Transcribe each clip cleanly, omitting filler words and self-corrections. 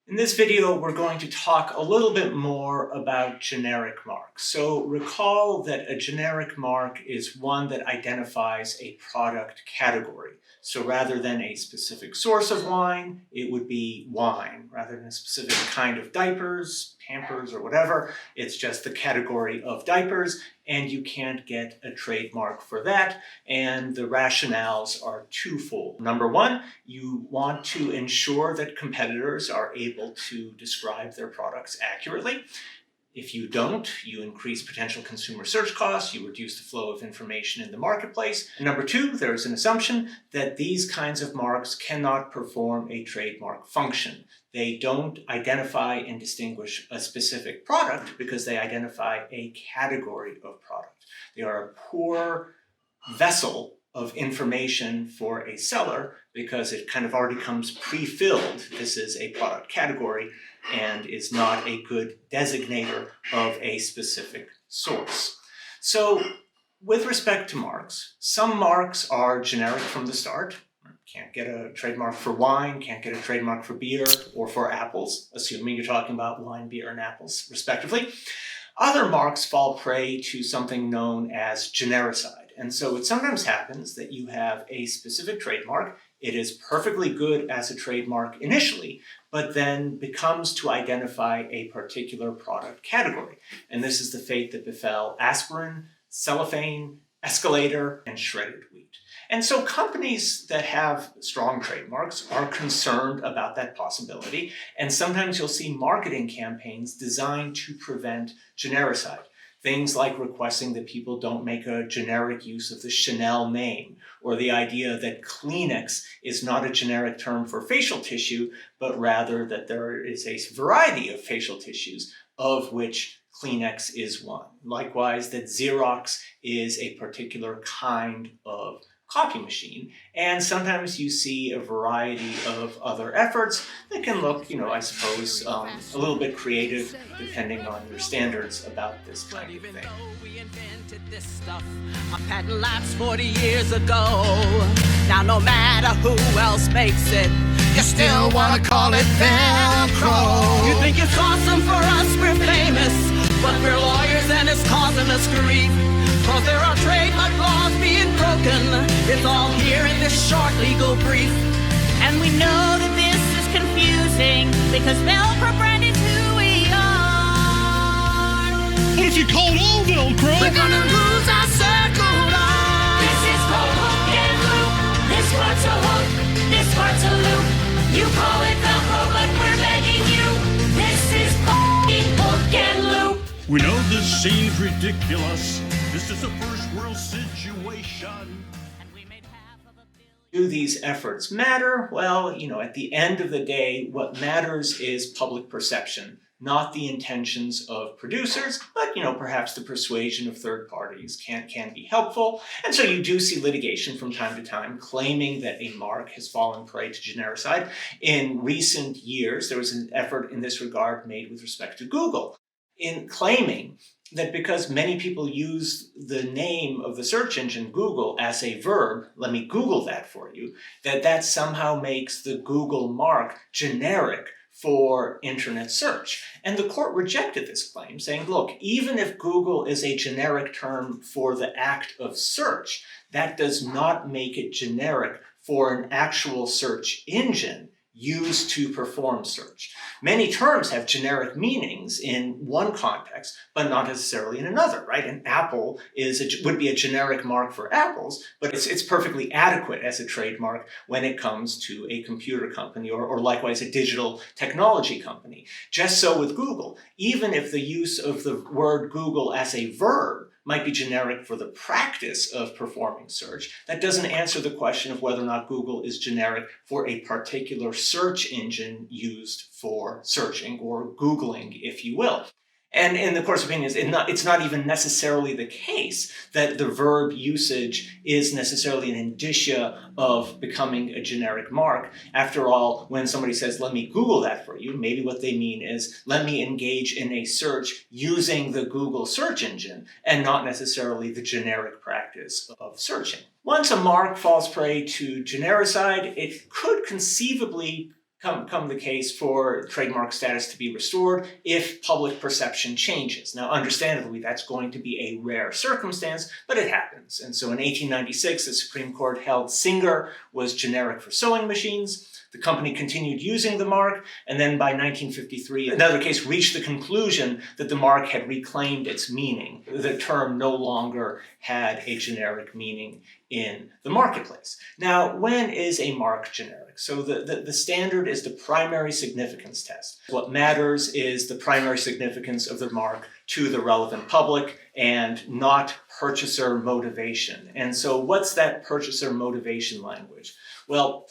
In this video, we're going to talk a little bit more about generic marks. So recall that a generic mark is one that identifies a product category. So rather than a specific source of wine, it would be wine. Rather than a specific kind of diapers, Pampers, or whatever, it's just the category of diapers, and you can't get a trademark for that. And the rationales are twofold. Number one, you want to ensure that competitors are able to describe their products accurately. If you don't, you increase potential consumer search costs, you reduce the flow of information in the marketplace. And number two, there's an assumption that these kinds of marks cannot perform a trademark function. They don't identify and distinguish a specific product because they identify a category of product. They are a poor vessel of information for a seller because it kind of already comes pre-filled. This is a product category and is not a good designator of a specific source. So with respect to marks, some marks are generic from the start. Can't get a trademark for wine, can't get a trademark for beer or for apples, assuming you're talking about wine, beer, and apples, respectively. Other marks fall prey to something known as genericide. And so it sometimes happens that you have a specific trademark. It is perfectly good as a trademark initially, but then becomes to identify a particular product category. And this is the fate that befell aspirin, cellophane, escalator, and shredded wheat. And so companies that have strong trademarks are concerned about that possibility. And sometimes you'll see marketing campaigns designed to prevent genericide. Things like requesting that people don't make a generic use of the Chanel name, or the idea that Kleenex is not a generic term for facial tissue, but rather that there is a variety of facial tissues, of which Kleenex is one. Likewise, that Xerox is a particular kind of copy machine. And sometimes you see a variety of other efforts that can look, I suppose, a little bit creative depending on your standards about this kind of thing. We invented this stuff, a patent lapsed 40 years ago. Now no matter who else makes it, you still wanna call it velcro. You think it's awesome for us, we're famous, but we're lawyers and it's causing us grief. Cause there are trademark laws being broken. It's all here in this short legal brief. And we know that this is confusing because Velcro brand is who we are. What if you called all Velcro? We're gonna lose our circle line. This is called hook and loop. This part's a hook, this part's a loop. You call it Velcro, but we're begging you. This is f***ing hook and loop. We know this seems ridiculous. This is a first world situation. Do these efforts matter? Well, at the end of the day, what matters is public perception, not the intentions of producers, but, perhaps the persuasion of third parties can be helpful. And so you do see litigation from time to time claiming that a mark has fallen prey to genericide. In recent years, there was an effort in this regard made with respect to Google in claiming that because many people use the name of the search engine Google as a verb, let me Google that for you, that somehow makes the Google mark generic for internet search. And the court rejected this claim, saying, look, even if Google is a generic term for the act of search, that does not make it generic for an actual search engine used to perform search. Many terms have generic meanings in one context, but not necessarily in another, right? An apple would be a generic mark for apples, but it's perfectly adequate as a trademark when it comes to a computer company or likewise a digital technology company. Just so with Google, even if the use of the word Google as a verb might be generic for the practice of performing search, that doesn't answer the question of whether or not Google is generic for a particular search engine used for searching or Googling, if you will. And in the court's opinion, it's not even necessarily the case that the verb usage is necessarily an indicia of becoming a generic mark. After all, when somebody says, let me Google that for you, maybe what they mean is, let me engage in a search using the Google search engine and not necessarily the generic practice of searching. Once a mark falls prey to genericide, it could conceivably come the case for trademark status to be restored if public perception changes. Now, understandably, that's going to be a rare circumstance, but it happens. And so in 1896, the Supreme Court held Singer was generic for sewing machines. The company continued using the mark, and then by 1953, another case reached the conclusion that the mark had reclaimed its meaning. The term no longer had a generic meaning in the marketplace. Now, when is a mark generic? So the standard is the primary significance test. What matters is the primary significance of the mark to the relevant public and not purchaser motivation. And so what's that purchaser motivation language? Well,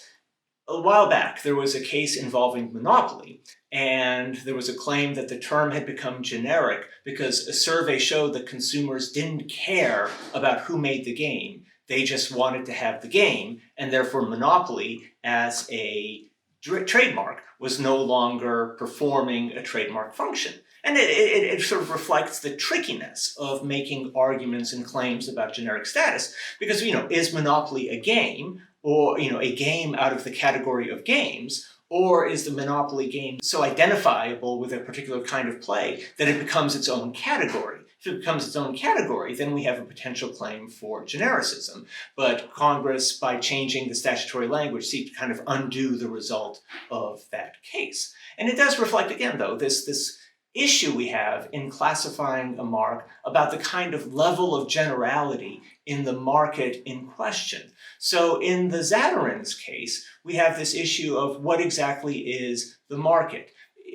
a while back, there was a case involving monopoly, and there was a claim that the term had become generic because a survey showed that consumers didn't care about who made the game. They just wanted to have the game, and therefore monopoly as a trademark was no longer performing a trademark function. And it sort of reflects the trickiness of making arguments and claims about generic status, because, is monopoly a game? Or, a game out of the category of games, or is the monopoly game so identifiable with a particular kind of play that it becomes its own category? If it becomes its own category, then we have a potential claim for genericism. But Congress, by changing the statutory language, seeks to kind of undo the result of that case. And it does reflect, again, though, this issue we have in classifying a mark about the kind of level of generality in the market in question. So in the Zatarain's case, we have this issue of what exactly is the market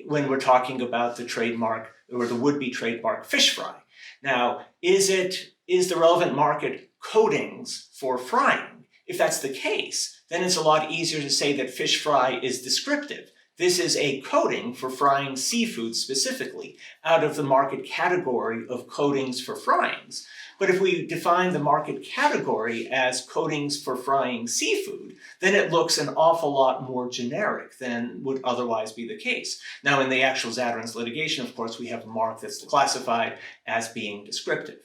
when we're talking about the trademark or the would-be trademark fish fry. Now, is the relevant market coatings for frying? If that's the case, then it's a lot easier to say that fish fry is descriptive. This is a coating for frying seafood specifically, out of the market category of coatings for fryings. But if we define the market category as coatings for frying seafood, then it looks an awful lot more generic than would otherwise be the case. Now, in the actual Zatarain's litigation, of course, we have a mark that's classified as being descriptive.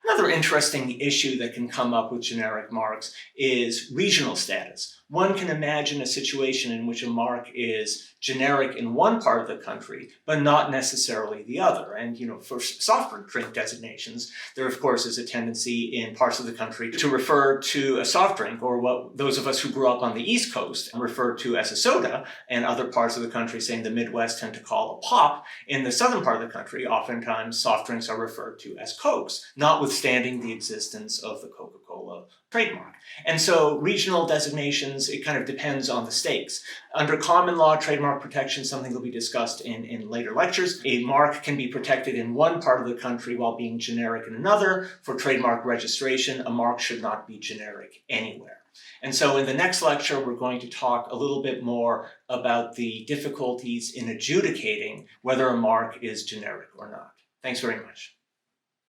Another interesting issue that can come up with generic marks is regional status. One can imagine a situation in which a mark is generic in one part of the country, but not necessarily the other. And, for soft drink designations, there, of course, is a tendency in parts of the country to refer to a soft drink, or what those of us who grew up on the East Coast refer to as a soda, and other parts of the country, say in the Midwest, tend to call a pop. In the southern part of the country, oftentimes soft drinks are referred to as Cokes, notwithstanding the existence of the Coca-Cola trademark. And so regional designations, it kind of depends on the stakes. Under common law trademark protection, something that will be discussed in later lectures, a mark can be protected in one part of the country while being generic in another. For trademark registration, a mark should not be generic anywhere. And so in the next lecture, we're going to talk a little bit more about the difficulties in adjudicating whether a mark is generic or not. Thanks very much.